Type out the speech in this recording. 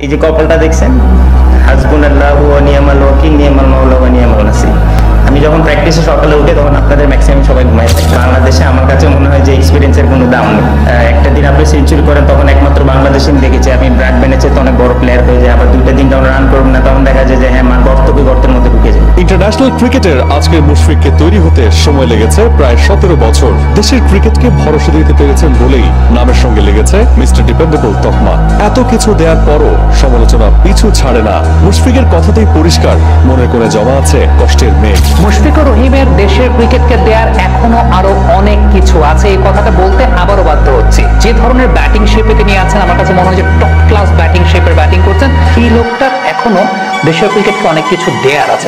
এই যে কপালটা দেখছেন, হাসবুনাল্লাহু ওয়া নি'মাল ওয়াকিল নি'মাল মাওলা ওয়া নি'মাল নাসির। আমি যখন প্র্যাকটিসে সকালে উঠে তখন আপনাদের ম্যাক্সিমাম সবাই ঘুমায় থাকে। বাংলাদেশে আমার কাছে মনে হয় যে এক্সপিরিয়েন্সের কোনো দাম নেই। একটা দিন আপনি সেঞ্চুরি করেন তখন একমাত্র বাংলাদেশে আমি দেখেছি। আমি ব্র্যাডম্যানের চেয়ে অনেক বড় প্লেয়ার হয়ে যায়, আবার 2-3 যখন রান করুন না তখন দেখা যায় যে হ্যাঁ গর্তের মধ্যে ঢুকে যায়। ইন্টারন্যাশনাল ক্রিকেটের আজকের মুশফিককে তৈরি হতে সময় লেগেছে প্রায় 17 বছর। দেশের ক্রিকেটকে ভরসা দিতে পেরেছেন বলেই নামের সঙ্গে লেগেছে মিস্টার ডিপেন্ডেবল তকমা। এত কিছু দেওয়ার পরও সমালোচনা পিছু ছাড়ে না। মুশফিকের কথাতেই পরিষ্কার মনের কোণে জমা আছে কষ্টের মেঘ। মুশফিকুর রহিমের দেশের ক্রিকেটকে দেওয়ার এখনো আরো অনেক কিছু আছে, এই কথাটা বলতে আবারও বাধ্য হচ্ছি। যে ধরনের ব্যাটিং শেপে তিনি আছেন, আমার কাছে মনে হয় যে টপ ক্লাস ব্যাটিং শেপের ব্যাটিং করছেন। এই লোকটার এখনো দেশের ক্রিকেটকে অনেক কিছু দেওয়ার আছে।